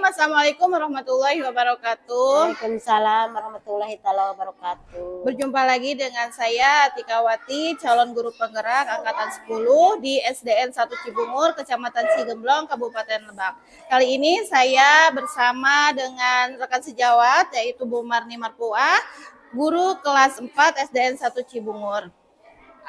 Assalamualaikum warahmatullahi wabarakatuh. Waalaikumsalam warahmatullahi taala wabarakatuh. Berjumpa lagi dengan saya Atikawati, calon guru penggerak angkatan 10 di SDN 1 Cibungur, Kecamatan Cigemblong, Kabupaten Lebak. Kali ini saya bersama dengan rekan sejawat yaitu Bu Marni Marpuah, guru kelas 4 SDN 1 Cibungur.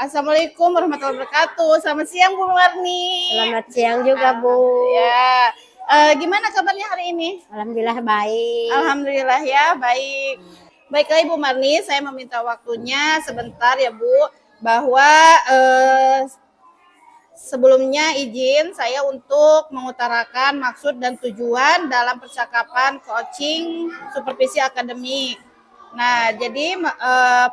Assalamualaikum warahmatullahi wabarakatuh. Selamat siang Bu Marni. Selamat siang juga Bu. Ya. Gimana kabarnya hari ini? Alhamdulillah baik. Alhamdulillah ya, baik. Baiklah Ibu Marni, saya meminta waktunya sebentar ya Bu, bahwa sebelumnya izin saya untuk mengutarakan maksud dan tujuan dalam percakapan coaching supervisi akademik. Nah, jadi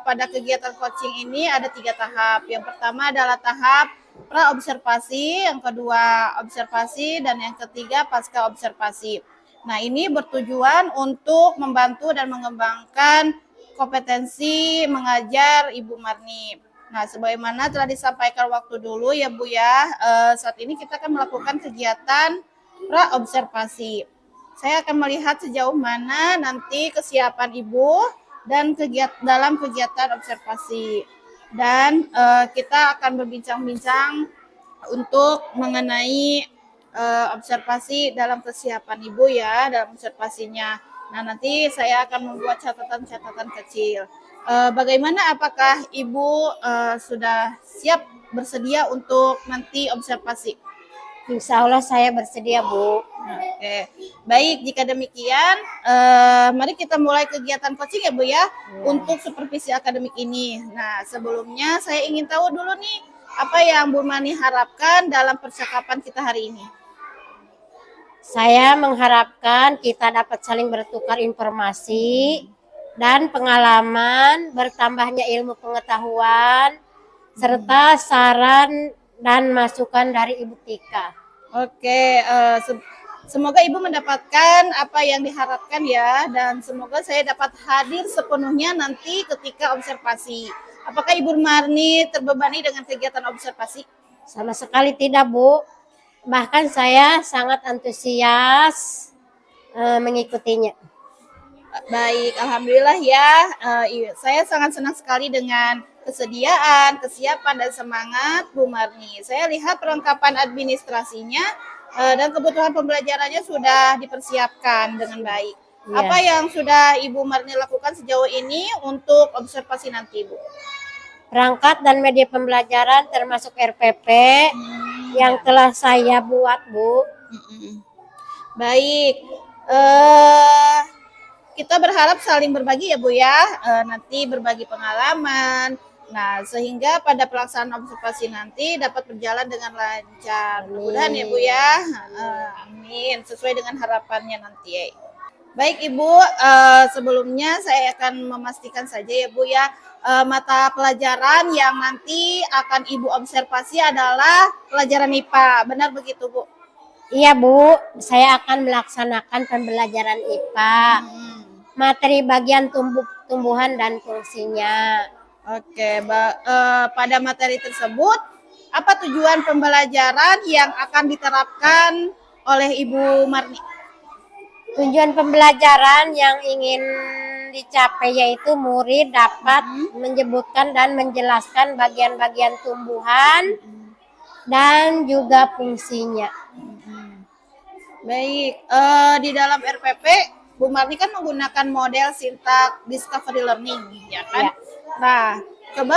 pada kegiatan coaching ini ada 3 tahap. Yang pertama adalah tahap pra-observasi, yang kedua observasi, dan yang ketiga pasca observasi. Nah, ini bertujuan untuk membantu dan mengembangkan kompetensi mengajar Ibu Marni. Nah, sebagaimana telah disampaikan waktu dulu ya Bu ya, saat ini kita akan melakukan kegiatan pra-observasi. Saya akan melihat sejauh mana nanti kesiapan Ibu dan dalam kegiatan observasi. Dan kita akan berbincang-bincang untuk mengenai observasi dalam kesiapan Ibu ya, dalam observasinya. Nah, nanti saya akan membuat catatan-catatan kecil. Bagaimana, apakah Ibu sudah siap bersedia untuk nanti observasi? Insya Allah saya bersedia Bu. Oke, baik. Jika demikian, mari kita mulai kegiatan coaching ya Bu ya, untuk supervisi akademik ini. Nah, sebelumnya saya ingin tahu dulu nih, apa yang Bu Marni harapkan dalam percakapan kita hari ini? Saya mengharapkan kita dapat saling bertukar informasi dan pengalaman, bertambahnya ilmu pengetahuan, serta saran dan masukan dari Ibu Tika. Oke, semoga Ibu mendapatkan apa yang diharapkan ya, dan semoga saya dapat hadir sepenuhnya nanti ketika observasi. Apakah Ibu Marni terbebani dengan kegiatan observasi? Sama sekali tidak Bu. Bahkan saya sangat antusias mengikutinya. Baik, alhamdulillah ya. Saya sangat senang sekali dengan kesediaan, kesiapan, dan semangat Bu Marni. Saya lihat perlengkapan administrasinya dan kebutuhan pembelajarannya sudah dipersiapkan dengan baik. Ya. Apa yang sudah Ibu Marni lakukan sejauh ini untuk observasi nanti, Bu? Perangkat dan media pembelajaran termasuk RPP yang telah saya buat, Bu. Baik. Kita berharap saling berbagi ya Bu ya, nanti berbagi pengalaman. Nah, sehingga pada pelaksanaan observasi nanti dapat berjalan dengan lancar. Mudah-mudahan ya Bu ya. Amin. Sesuai dengan harapannya nanti. Baik Ibu, sebelumnya saya akan memastikan saja ya Bu ya, mata pelajaran yang nanti akan Ibu observasi adalah pelajaran IPA. Benar begitu Bu? Iya Bu, saya akan melaksanakan pembelajaran IPA. Materi bagian tumbuhan dan fungsinya. Oke, pada materi tersebut, apa tujuan pembelajaran yang akan diterapkan oleh Ibu Marni? Tujuan pembelajaran yang ingin dicapai yaitu murid dapat menyebutkan dan menjelaskan bagian-bagian tumbuhan dan juga fungsinya. Baik, di dalam RPP Bu Marni kan menggunakan model sintak discovery learning, ya kan? Ya. Nah, coba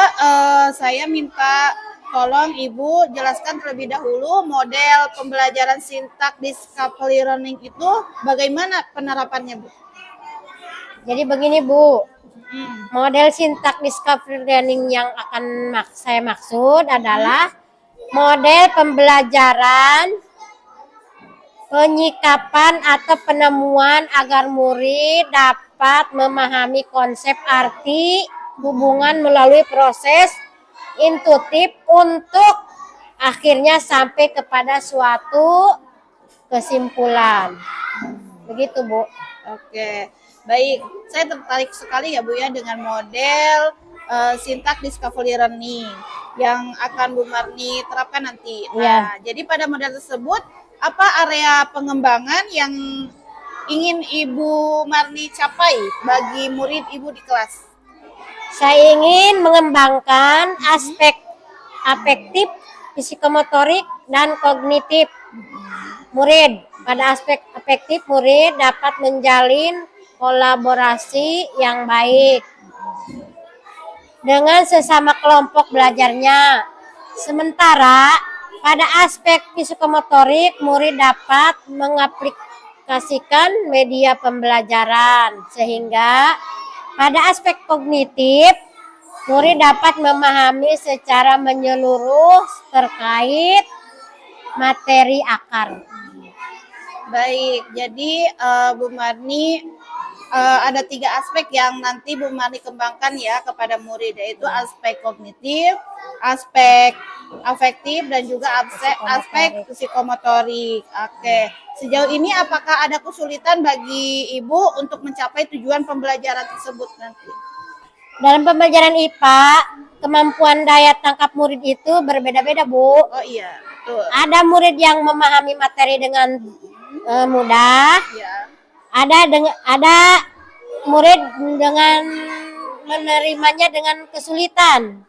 saya minta tolong Ibu jelaskan terlebih dahulu model pembelajaran sintak discovery learning itu bagaimana penerapannya, Bu? Jadi begini, Bu. Model sintak discovery learning yang akan saya maksud adalah model pembelajaran penyikapan atau penemuan agar murid dapat memahami konsep arti hubungan melalui proses intuitif untuk akhirnya sampai kepada suatu kesimpulan. Begitu Bu. Oke, baik. Saya tertarik sekali ya Bu ya dengan model sintak discovery learning yang akan Bu Marni terapkan nanti. Nah, jadi pada model tersebut apa area pengembangan yang ingin Ibu Marni capai bagi murid Ibu di kelas? Saya ingin mengembangkan aspek afektif, psikomotorik, dan kognitif murid. Pada aspek afektif, murid dapat menjalin kolaborasi yang baik dengan sesama kelompok belajarnya. Sementara pada aspek psikomotorik, murid dapat mengaplikasikan media pembelajaran, sehingga pada aspek kognitif, murid dapat memahami secara menyeluruh terkait materi akar. Baik, jadi Bu Marni ada 3 aspek yang nanti Bu Marni kembangkan ya kepada murid, yaitu aspek kognitif, aspek afektif, dan juga aspek psikomotorik. Oke, sejauh ini apakah ada kesulitan bagi Ibu untuk mencapai tujuan pembelajaran tersebut nanti? Dalam pembelajaran IPA, kemampuan daya tangkap murid itu berbeda-beda, Bu. Oh iya, betul. Ada murid yang memahami materi dengan mudah, Ya. ada murid dengan menerimanya dengan kesulitan.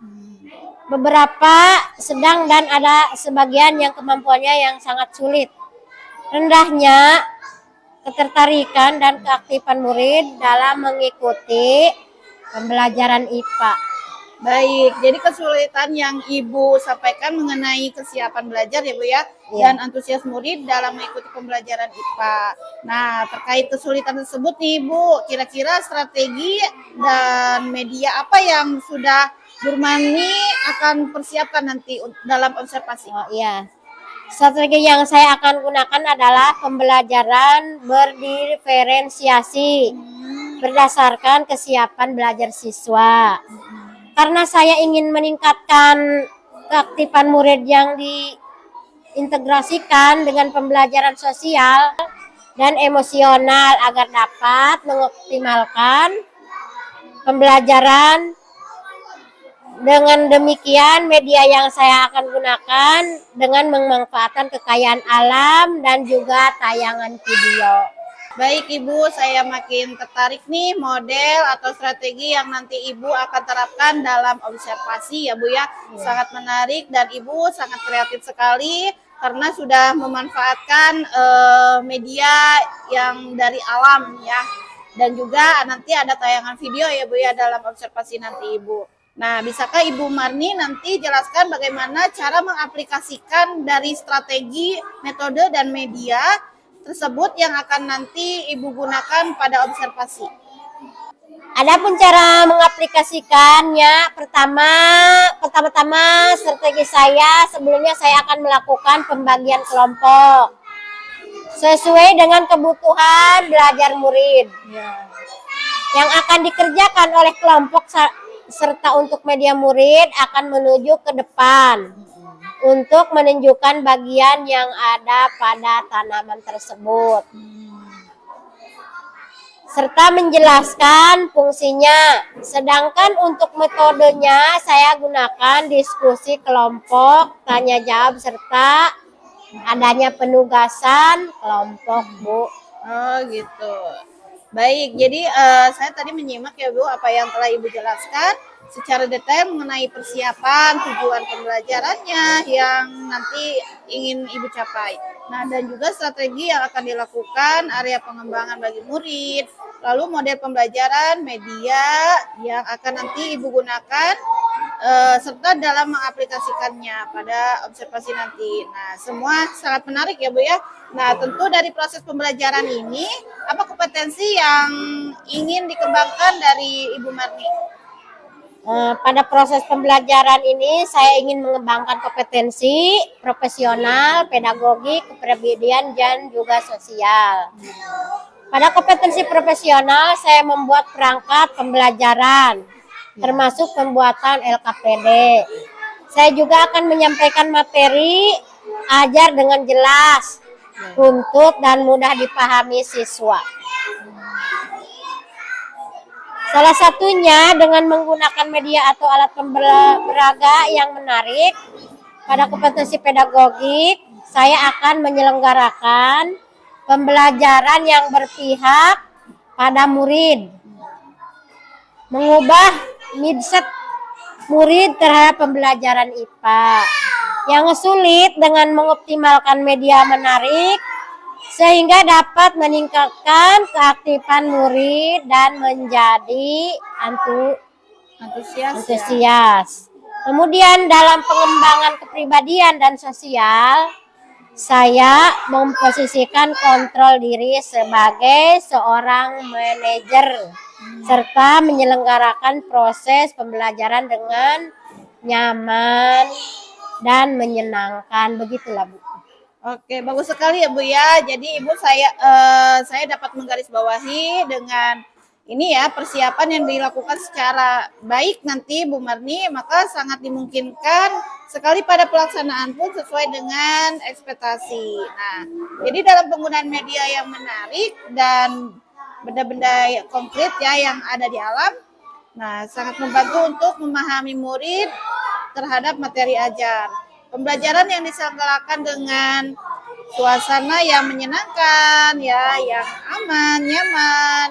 Beberapa sedang dan ada sebagian yang kemampuannya yang sangat sulit. Rendahnya ketertarikan dan keaktifan murid dalam mengikuti pembelajaran IPA. Baik, jadi kesulitan yang Ibu sampaikan mengenai kesiapan belajar ya Bu ya, Iya. dan antusias murid dalam mengikuti pembelajaran IPA. Nah, terkait kesulitan tersebut nih Bu, kira-kira strategi dan media apa yang sudah Bu Marni akan persiapkan nanti dalam observasi? Oh iya. Strategi yang saya akan gunakan adalah pembelajaran berdiferensiasi berdasarkan kesiapan belajar siswa. Karena saya ingin meningkatkan keaktifan murid yang diintegrasikan dengan pembelajaran sosial dan emosional agar dapat mengoptimalkan pembelajaran. Dengan demikian, media yang saya akan gunakan dengan memanfaatkan kekayaan alam dan juga tayangan video. Baik Ibu, saya makin tertarik nih model atau strategi yang nanti Ibu akan terapkan dalam observasi ya Bu ya. Sangat menarik dan Ibu sangat kreatif sekali karena sudah memanfaatkan media yang dari alam ya. Dan juga nanti ada tayangan video ya Bu ya dalam observasi nanti Ibu. Nah, bisakah Ibu Marni nanti jelaskan bagaimana cara mengaplikasikan dari strategi, metode, dan media tersebut yang akan nanti Ibu gunakan pada observasi? Adapun cara mengaplikasikannya, pertama-tama strategi saya sebelumnya saya akan melakukan pembagian kelompok sesuai dengan kebutuhan belajar murid yang akan dikerjakan oleh kelompok serta untuk media murid akan menuju ke depan untuk menunjukkan bagian yang ada pada tanaman tersebut serta menjelaskan fungsinya. Sedangkan untuk metodenya saya gunakan diskusi kelompok, tanya jawab serta adanya penugasan kelompok, Bu. Oh gitu. Baik, jadi saya tadi menyimak ya Bu apa yang telah Ibu jelaskan secara detail mengenai persiapan, tujuan pembelajarannya yang nanti ingin Ibu capai. Nah, dan juga strategi yang akan dilakukan, area pengembangan bagi murid, lalu model pembelajaran, media yang akan nanti Ibu gunakan, serta dalam mengaplikasikannya pada observasi nanti. Nah, semua sangat menarik ya Bu ya. Nah, tentu dari proses pembelajaran ini, apa kompetensi yang ingin dikembangkan dari Ibu Marni? Pada proses pembelajaran ini saya ingin mengembangkan kompetensi profesional, pedagogik, kepribadian, dan juga sosial. Pada kompetensi profesional saya membuat perangkat pembelajaran, termasuk pembuatan LKPD. Saya juga akan menyampaikan materi ajar dengan jelas, runtut, dan mudah dipahami siswa. Salah satunya dengan menggunakan media atau alat pemberaga yang menarik. Pada kompetensi pedagogik, saya akan menyelenggarakan pembelajaran yang berpihak pada murid, mengubah mindset murid terhadap pembelajaran IPA. Yang sulit dengan mengoptimalkan media menarik sehingga dapat meningkatkan keaktifan murid dan menjadi Antusias. antusias. Kemudian dalam pengembangan kepribadian dan sosial, saya memposisikan kontrol diri sebagai seorang manajer serta menyelenggarakan proses pembelajaran dengan nyaman dan menyenangkan. Begitulah, Bu. Oke, bagus sekali ya Bu ya. Jadi Ibu saya dapat menggarisbawahi dengan ini ya, persiapan yang dilakukan secara baik nanti Bu Marni, maka sangat dimungkinkan sekali pada pelaksanaan pun sesuai dengan ekspektasi. Nah, jadi dalam penggunaan media yang menarik dan benda-benda konkret ya yang ada di alam, nah sangat membantu untuk memahami murid terhadap materi ajar. Pembelajaran yang diselenggarakan dengan suasana yang menyenangkan, ya, yang aman, nyaman,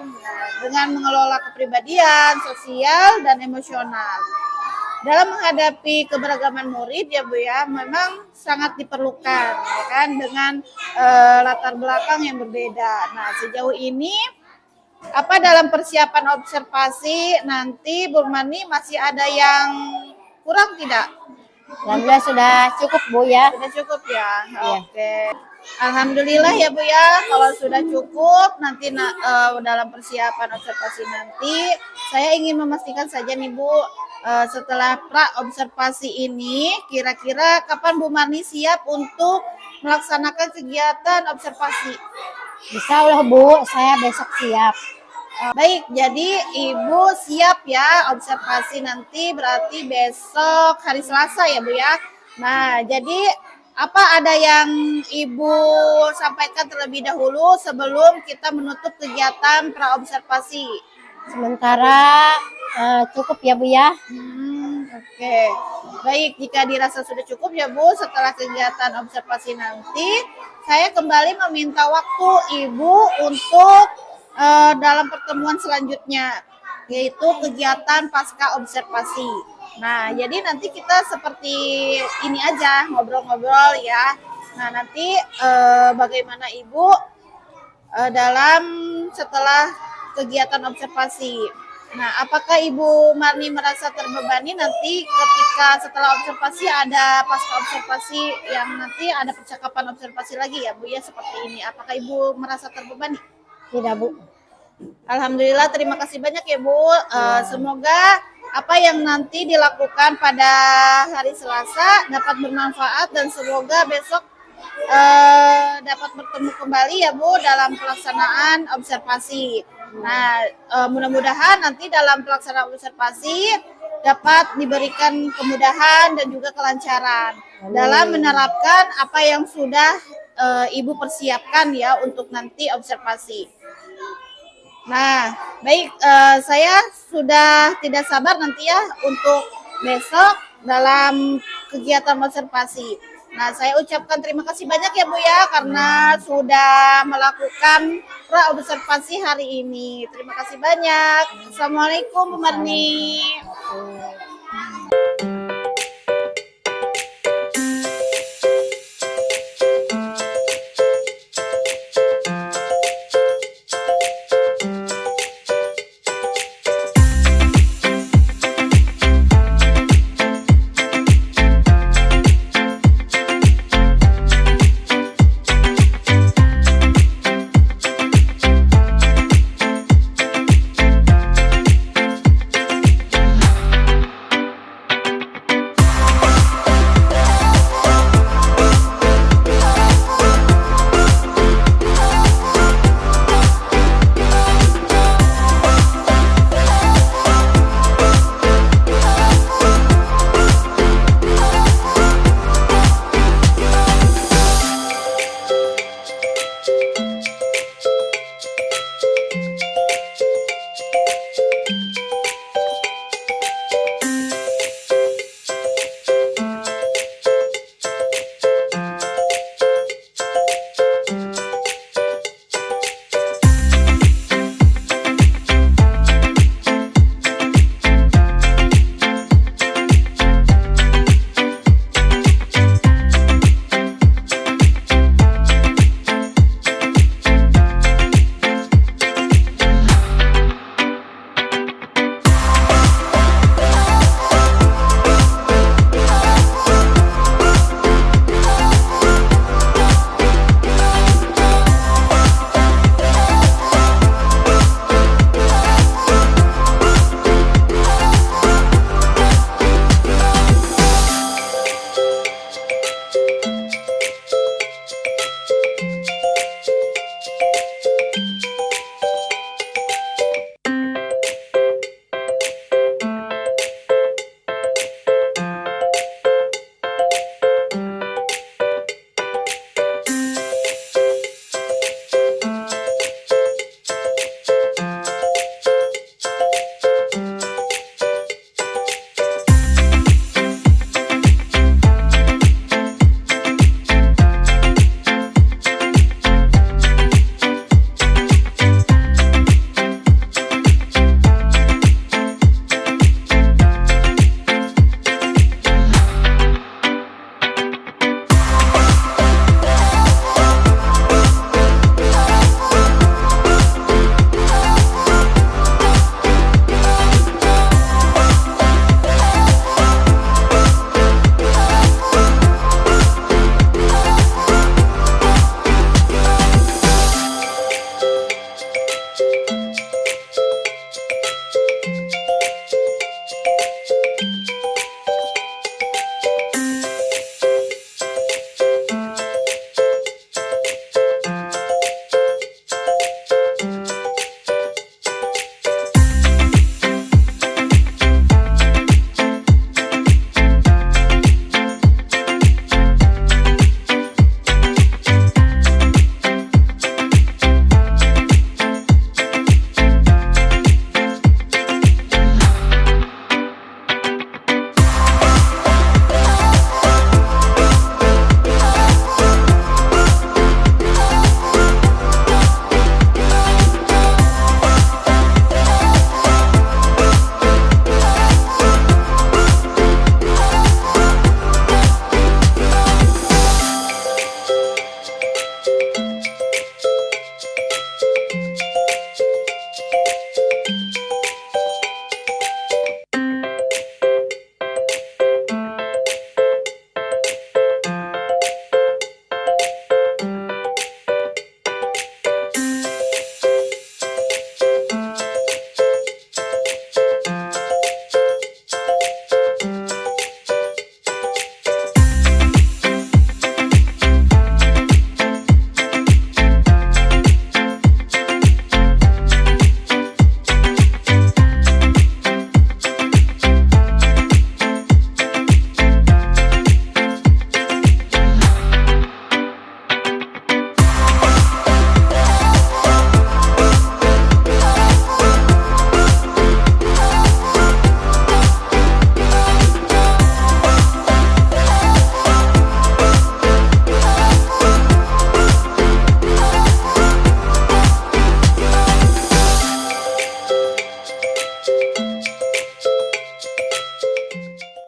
dengan mengelola kepribadian, sosial, dan emosional. Dalam menghadapi keberagaman murid ya Bu ya, memang sangat diperlukan, ya kan, dengan latar belakang yang berbeda. Nah, sejauh ini apa dalam persiapan observasi nanti Bu Marni masih ada yang kurang tidak? Alhamdulillah sudah cukup, Bu ya. Sudah cukup ya. Iya. Oke. Alhamdulillah ya Bu ya, kalau sudah cukup nanti dalam persiapan observasi nanti saya ingin memastikan saja nih Bu, setelah pra observasi ini kira-kira kapan Bu Marni siap untuk melaksanakan kegiatan observasi? Insya Allah, Bu, saya besok siap. Baik, jadi Ibu siap ya observasi nanti berarti besok hari Selasa ya Bu ya. Nah, jadi apa ada yang Ibu sampaikan terlebih dahulu sebelum kita menutup kegiatan praobservasi? Sementara cukup ya Bu ya. Oke. Baik, jika dirasa sudah cukup ya Bu, setelah kegiatan observasi nanti saya kembali meminta waktu Ibu untuk dalam pertemuan selanjutnya, yaitu kegiatan pasca observasi. Nah, jadi nanti kita seperti ini aja, ngobrol-ngobrol ya. Nah, nanti bagaimana Ibu dalam setelah kegiatan observasi. Nah, apakah Ibu Marni merasa terbebani nanti ketika setelah observasi ada pasca observasi yang nanti ada percakapan observasi lagi ya Bu ya, seperti ini. Apakah Ibu merasa terbebani? Tidak, Bu. Alhamdulillah, terima kasih banyak ya Bu. Semoga apa yang nanti dilakukan pada hari Selasa dapat bermanfaat dan semoga besok dapat bertemu kembali ya Bu dalam pelaksanaan observasi. Nah, mudah-mudahan nanti dalam pelaksanaan observasi dapat diberikan kemudahan dan juga kelancaran dalam menerapkan apa yang sudah Ibu persiapkan ya untuk nanti observasi. Nah, baik, saya sudah tidak sabar nanti ya untuk besok dalam kegiatan observasi. Nah, saya ucapkan terima kasih banyak ya Bu ya karena sudah melakukan pra-observasi hari ini. Terima kasih banyak. Assalamualaikum Bu Marni.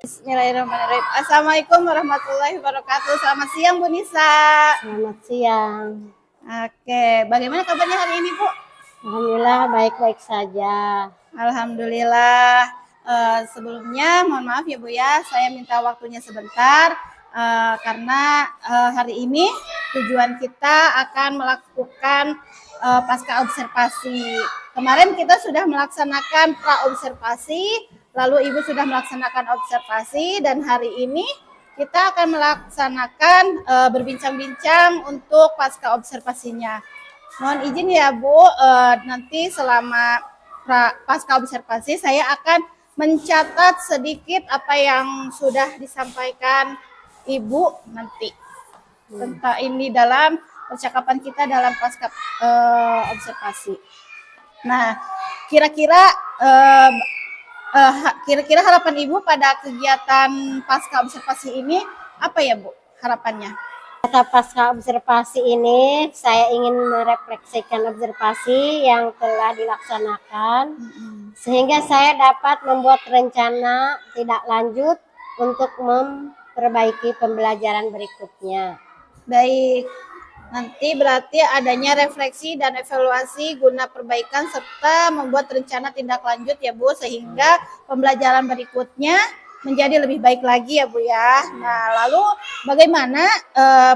Bismillahirrahmanirrahim. Assalamualaikum warahmatullahi wabarakatuh. Selamat siang Bu Nisa. Selamat siang. Oke, bagaimana kabarnya hari ini Bu? Alhamdulillah baik-baik saja. Alhamdulillah. Sebelumnya mohon maaf ya Bu ya, saya minta waktunya sebentar karena hari ini tujuan kita akan melakukan pasca observasi. Kemarin kita sudah melaksanakan pra observasi, lalu Ibu sudah melaksanakan observasi, dan hari ini kita akan melaksanakan berbincang-bincang untuk pasca observasinya. Mohon izin ya Bu, nanti selama pasca observasi saya akan mencatat sedikit apa yang sudah disampaikan Ibu nanti tentang ini dalam percakapan kita dalam pasca observasi. Nah, kira-kira harapan Ibu pada kegiatan pasca observasi ini apa ya Bu harapannya? Kata pasca observasi ini saya ingin merefleksikan observasi yang telah dilaksanakan sehingga saya dapat membuat rencana tindak lanjut untuk memperbaiki pembelajaran berikutnya. Baik, nanti berarti adanya refleksi dan evaluasi guna perbaikan serta membuat rencana tindak lanjut ya Bu, sehingga pembelajaran berikutnya menjadi lebih baik lagi ya Bu ya. Nah, lalu bagaimana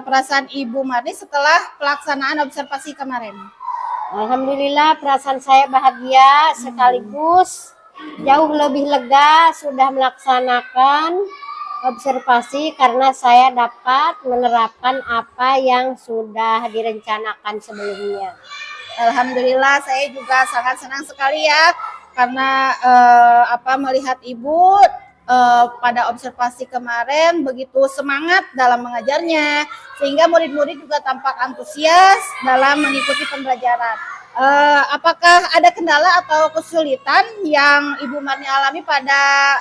perasaan Ibu Marni setelah pelaksanaan observasi kemarin? Alhamdulillah perasaan saya bahagia sekaligus jauh lebih lega sudah melaksanakan observasi karena saya dapat menerapkan apa yang sudah direncanakan sebelumnya. Alhamdulillah saya juga sangat senang sekali ya karena melihat Ibu pada observasi kemarin begitu semangat dalam mengajarnya sehingga murid-murid juga tampak antusias dalam mengikuti pembelajaran. Apakah ada kendala atau kesulitan yang Ibu Marni alami pada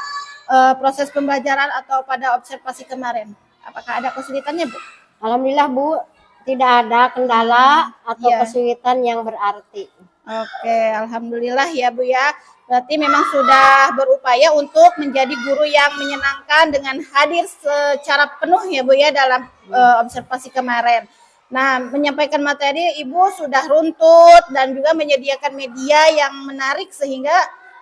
proses pembelajaran atau pada observasi kemarin? Apakah ada kesulitannya Bu? Alhamdulillah Bu, tidak ada kendala atau kesulitan yang berarti. Oke, alhamdulillah ya Bu ya. Berarti memang sudah berupaya untuk menjadi guru yang menyenangkan dengan hadir secara penuh ya Bu ya dalam observasi kemarin. Nah, menyampaikan materi Ibu sudah runtut dan juga menyediakan media yang menarik sehingga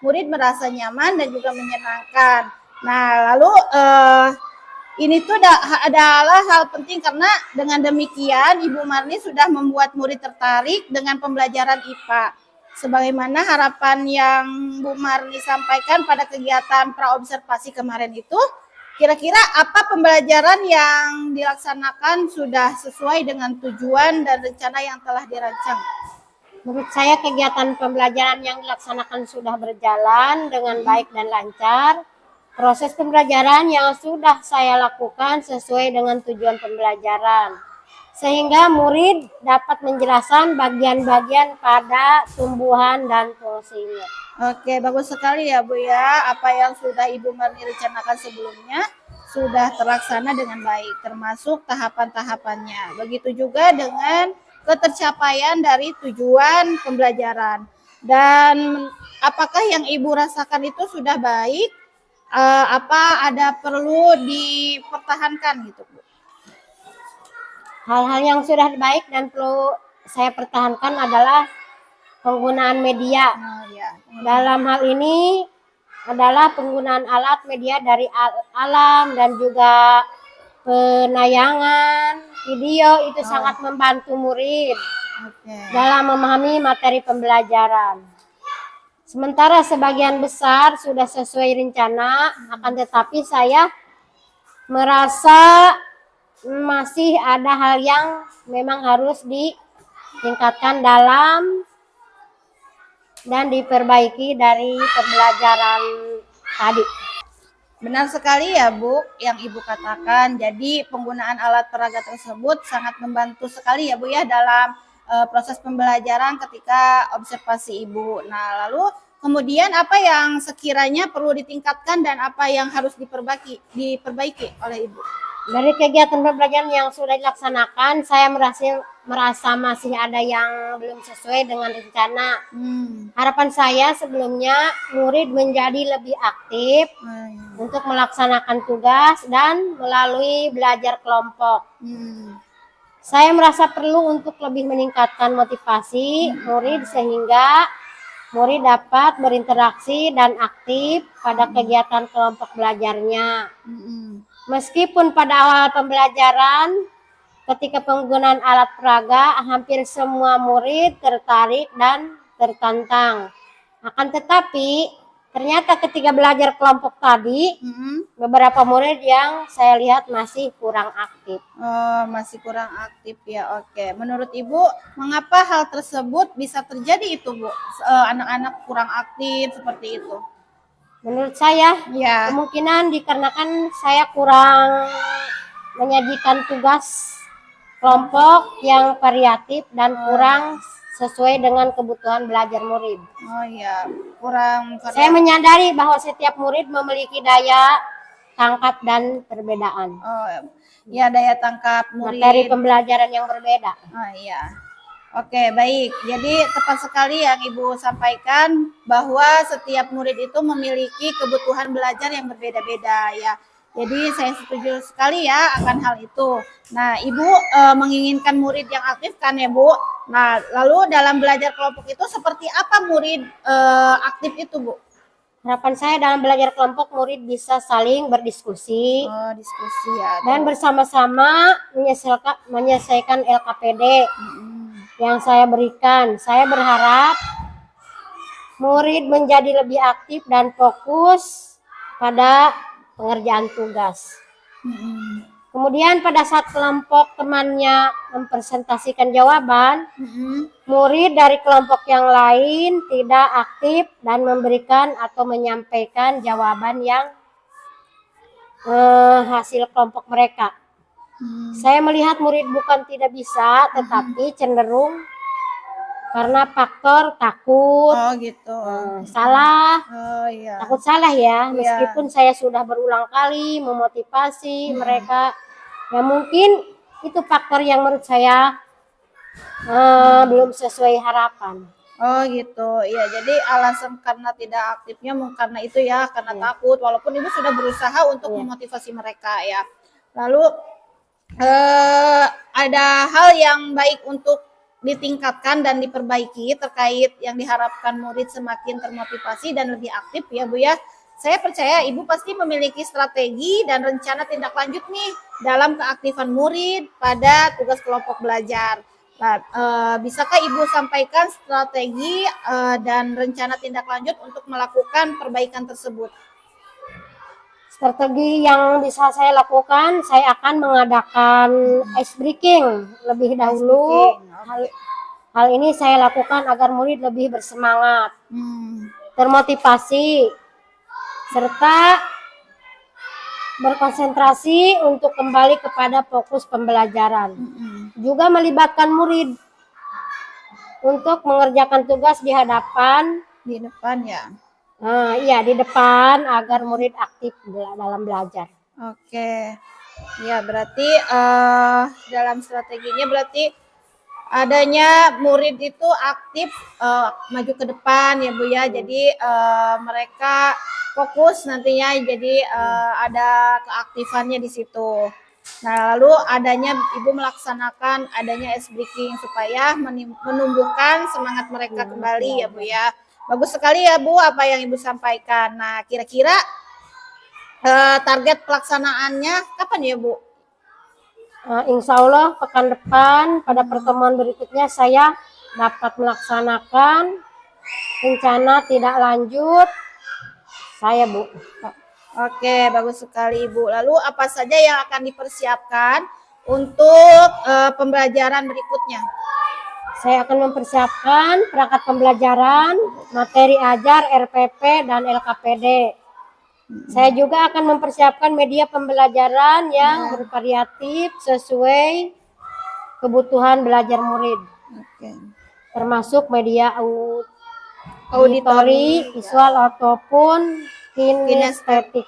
murid merasa nyaman dan juga menyenangkan. Nah, lalu ini tuh adalah hal penting karena dengan demikian Ibu Marni sudah membuat murid tertarik dengan pembelajaran IPA. Sebagaimana harapan yang Bu Marni sampaikan pada kegiatan praobservasi kemarin itu, kira-kira apa pembelajaran yang dilaksanakan sudah sesuai dengan tujuan dan rencana yang telah dirancang? Menurut saya kegiatan pembelajaran yang dilaksanakan sudah berjalan dengan baik dan lancar. Proses pembelajaran yang sudah saya lakukan sesuai dengan tujuan pembelajaran. Sehingga murid dapat menjelaskan bagian-bagian pada tumbuhan dan fungsinya. Oke, bagus sekali ya Bu ya. Apa yang sudah Ibu Marni rencanakan sebelumnya sudah terlaksana dengan baik, termasuk tahapan-tahapannya. Begitu juga dengan ketercapaian dari tujuan pembelajaran. Dan apakah yang Ibu rasakan itu sudah baik? Apa ada perlu dipertahankan gitu Bu? Hal-hal yang sudah baik dan perlu saya pertahankan adalah penggunaan media. Dalam hal ini adalah penggunaan alat media dari alam dan juga penayangan video itu sangat membantu murid dalam memahami materi pembelajaran. Sementara sebagian besar sudah sesuai rencana, akan tetapi saya merasa masih ada hal yang memang harus ditingkatkan dalam dan diperbaiki dari pembelajaran tadi. Benar sekali ya Bu yang Ibu katakan. Jadi penggunaan alat peraga tersebut sangat membantu sekali ya Bu ya dalam proses pembelajaran ketika observasi Ibu. Nah, lalu kemudian apa yang sekiranya perlu ditingkatkan dan apa yang harus diperbaiki oleh Ibu? Dari kegiatan pembelajaran yang sudah dilaksanakan, saya merasa masih ada yang belum sesuai dengan rencana. Harapan saya sebelumnya murid menjadi lebih aktif untuk melaksanakan tugas dan melalui belajar kelompok. Saya merasa perlu untuk lebih meningkatkan motivasi murid sehingga murid dapat berinteraksi dan aktif pada kegiatan kelompok belajarnya. Meskipun pada awal pembelajaran, ketika penggunaan alat peraga, hampir semua murid tertarik dan tertantang. Akan tetapi, ternyata ketika belajar kelompok tadi, beberapa murid yang saya lihat masih kurang aktif. Oh, masih kurang aktif ya. Oke. Menurut Ibu, mengapa hal tersebut bisa terjadi itu, Bu? Anak-anak kurang aktif seperti itu. Menurut saya, Ya. kemungkinan dikarenakan saya kurang menyajikan tugas kelompok yang variatif dan kurang sesuai dengan kebutuhan belajar murid. Oh iya, kurang Saya menyadari bahwa setiap murid memiliki daya tangkap dan perbedaan. Oh, ya, daya tangkap murid. Materi pembelajaran yang berbeda. Oh iya. Oke, baik. Jadi tepat sekali yang Ibu sampaikan bahwa setiap murid itu memiliki kebutuhan belajar yang berbeda-beda ya. Jadi saya setuju sekali ya akan hal itu. Nah, Ibu menginginkan murid yang aktif kan ya, Bu? Nah, lalu dalam belajar kelompok itu seperti apa murid aktif itu, Bu? Harapan saya dalam belajar kelompok murid bisa saling berdiskusi. Oh, diskusi ya. Dan bersama-sama menyelesaikan LKPD yang saya berikan. Saya berharap murid menjadi lebih aktif dan fokus pada pengerjaan tugas. Kemudian pada saat kelompok temannya mempresentasikan jawaban, murid dari kelompok yang lain tidak aktif dan memberikan atau menyampaikan jawaban yang hasil kelompok mereka. Saya melihat murid bukan tidak bisa, tetapi cenderung karena faktor takut, Oh gitu. salah, Oh iya. takut salah ya. Meskipun saya sudah berulang kali memotivasi mereka, ya mungkin itu faktor yang menurut saya belum sesuai harapan. Oh gitu, iya. Jadi alasan karena tidak aktifnya karena itu ya, karena takut. Walaupun Ibu sudah berusaha untuk memotivasi mereka ya. Lalu ada hal yang baik untuk ditingkatkan dan diperbaiki terkait yang diharapkan murid semakin termotivasi dan lebih aktif ya, Bu ya. Saya percaya Ibu pasti memiliki strategi dan rencana tindak lanjut nih dalam keaktifan murid pada tugas kelompok belajar. Nah, bisakah Ibu sampaikan strategi dan rencana tindak lanjut untuk melakukan perbaikan tersebut? Strategi yang bisa saya lakukan, saya akan mengadakan ice breaking lebih dahulu. Hal ini saya lakukan agar murid lebih bersemangat, termotivasi, serta berkonsentrasi untuk kembali kepada fokus pembelajaran. Juga melibatkan murid untuk mengerjakan tugas di depan ya. Iya, di depan agar murid aktif dalam belajar. Oke. Ya, berarti dalam strateginya berarti adanya murid itu aktif maju ke depan ya, Bu ya. Jadi mereka fokus nantinya, jadi ada keaktifannya di situ. Nah, lalu adanya Ibu melaksanakan adanya ice breaking supaya menumbuhkan semangat mereka kembali ya, Bu ya. Bagus sekali ya, Bu, apa yang Ibu sampaikan. Nah, kira-kira target pelaksanaannya kapan ya, Bu? Insya Allah pekan depan pada pertemuan berikutnya saya dapat melaksanakan rencana tidak lanjut saya, Bu. Oke, bagus sekali, Ibu. Lalu apa saja yang akan dipersiapkan untuk pembelajaran berikutnya? Saya akan mempersiapkan perangkat pembelajaran, materi ajar, RPP, dan LKPD. Saya juga akan mempersiapkan media pembelajaran yang bervariatif sesuai kebutuhan belajar murid. Termasuk media auditori, visual, ataupun kinestetik.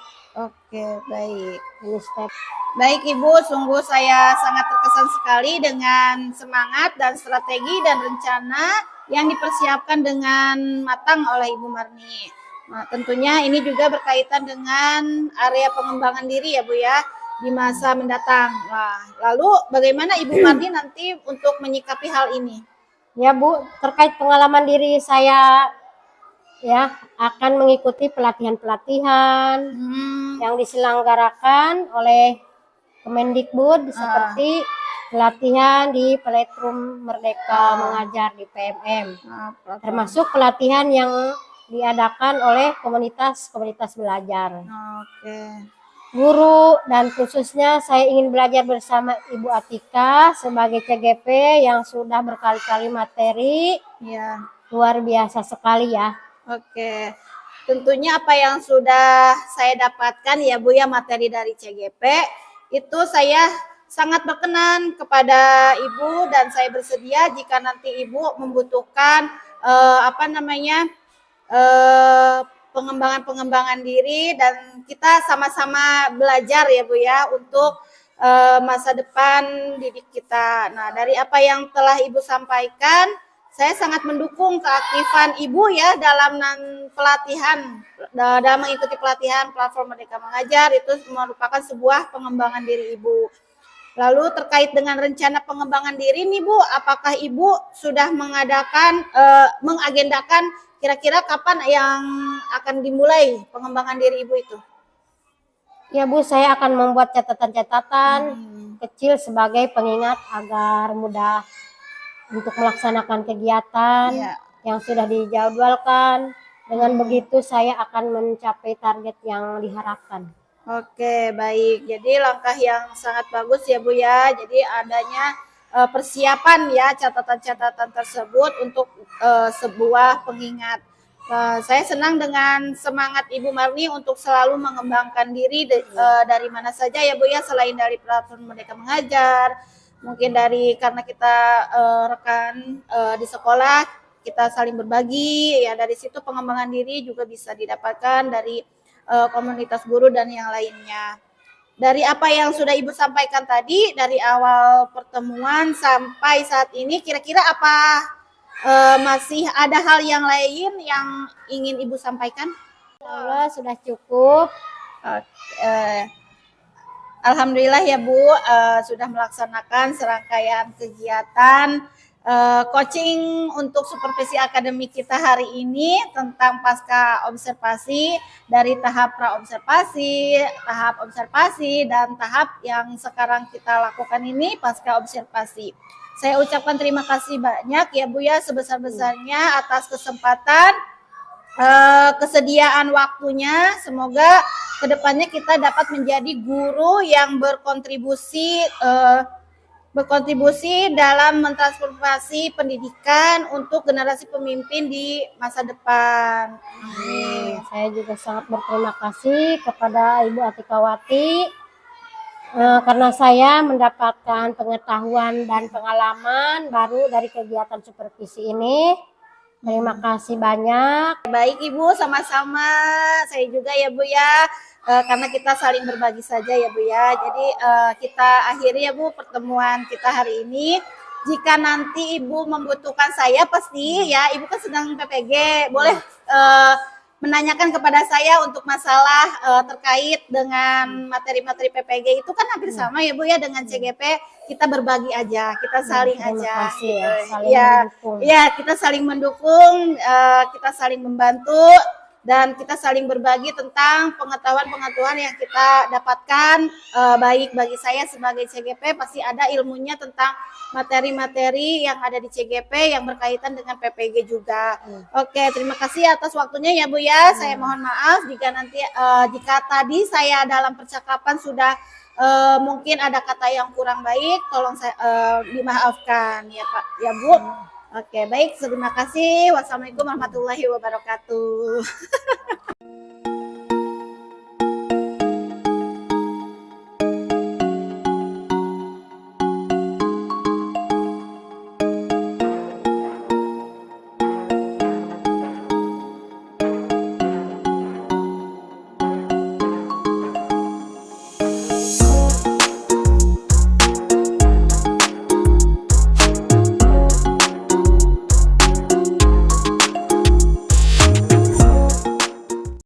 Oke, baik. Ini step. Baik Ibu, sungguh saya sangat terkesan sekali dengan semangat dan strategi dan rencana yang dipersiapkan dengan matang oleh Ibu Marni. Nah, tentunya ini juga berkaitan dengan area pengembangan diri ya Bu ya, di masa mendatang. Nah, lalu bagaimana Ibu Marni nanti untuk menyikapi hal ini? Ya Bu, terkait pengalaman diri saya ya akan mengikuti pelatihan-pelatihan yang diselenggarakan oleh Kemendikbud seperti pelatihan di Playroom Merdeka Mengajar di PMM, termasuk pelatihan yang diadakan oleh komunitas-komunitas belajar. Oke. Guru dan khususnya saya ingin belajar bersama Ibu Atika sebagai CGP yang sudah berkali-kali materi. Ya. Luar biasa sekali ya. Oke. Tentunya apa yang sudah saya dapatkan ya Bu ya materi dari CGP itu saya sangat berkenan kepada Ibu dan saya bersedia jika nanti Ibu membutuhkan pengembangan diri dan kita sama-sama belajar ya Bu ya untuk masa depan didik kita. Nah, dari apa yang telah Ibu sampaikan, saya sangat mendukung keaktifan Ibu ya dalam dalam mengikuti pelatihan platform Merdeka Mengajar. Itu merupakan sebuah pengembangan diri Ibu. Lalu terkait dengan rencana pengembangan diri nih Bu, apakah Ibu sudah mengagendakan kira-kira kapan yang akan dimulai pengembangan diri Ibu itu? Ya Bu, saya akan membuat catatan-catatan kecil sebagai pengingat agar mudah untuk melaksanakan kegiatan yang sudah dijadwalkan. Dengan begitu saya akan mencapai target yang diharapkan. Oke, baik. Jadi langkah yang sangat bagus ya Bu ya. Jadi adanya persiapan ya catatan-catatan tersebut untuk sebuah pengingat. Saya senang dengan semangat Ibu Marni untuk selalu mengembangkan diri dari mana saja ya Bu ya, selain dari platform Merdeka Mengajar, mungkin karena kita rekan di sekolah, kita saling berbagi ya, dari situ pengembangan diri juga bisa didapatkan dari komunitas guru dan yang lainnya. Dari apa yang sudah Ibu sampaikan tadi, dari awal pertemuan sampai saat ini, kira-kira apa masih ada hal yang lain yang ingin Ibu sampaikan? Allah sudah cukup. Alhamdulillah ya Bu, sudah melaksanakan serangkaian kegiatan coaching untuk supervisi akademik kita hari ini tentang pasca observasi, dari tahap pra-observasi, tahap observasi, dan tahap yang sekarang kita lakukan ini pasca observasi. Saya ucapkan terima kasih banyak ya Bu ya, sebesar-besarnya atas kesempatan, kesediaan waktunya. Semoga kedepannya kita dapat menjadi guru yang berkontribusi dalam mentransformasi pendidikan untuk generasi pemimpin di masa depan. Amin. Saya juga sangat berterima kasih kepada Ibu Atikawati karena saya mendapatkan pengetahuan dan pengalaman baru dari kegiatan supervisi ini. Terima kasih banyak. Baik Ibu, sama-sama. Saya juga ya Bu ya, karena kita saling berbagi saja ya Bu ya. Jadi kita akhiri ya Bu pertemuan kita hari ini. Jika nanti Ibu membutuhkan saya, pasti ya, Ibu kan sedang PPG, boleh menanyakan kepada saya untuk masalah terkait dengan materi-materi PPG. Itu kan hampir sama ya Bu ya dengan CGP. Kita berbagi aja, kita saling aja. Kasih, kita saling mendukung, kita saling membantu, dan kita saling berbagi tentang pengetahuan-pengetahuan yang kita dapatkan. Baik bagi saya sebagai CGP, pasti ada ilmunya tentang materi-materi yang ada di CGP yang berkaitan dengan PPG juga. Oke, terima kasih atas waktunya ya Bu ya. Saya mohon maaf jika tadi saya dalam percakapan sudah mungkin ada kata yang kurang baik, tolong saya dimaafkan ya Pak, ya Bu. Oke, baik, terima kasih. Wassalamualaikum warahmatullahi wabarakatuh.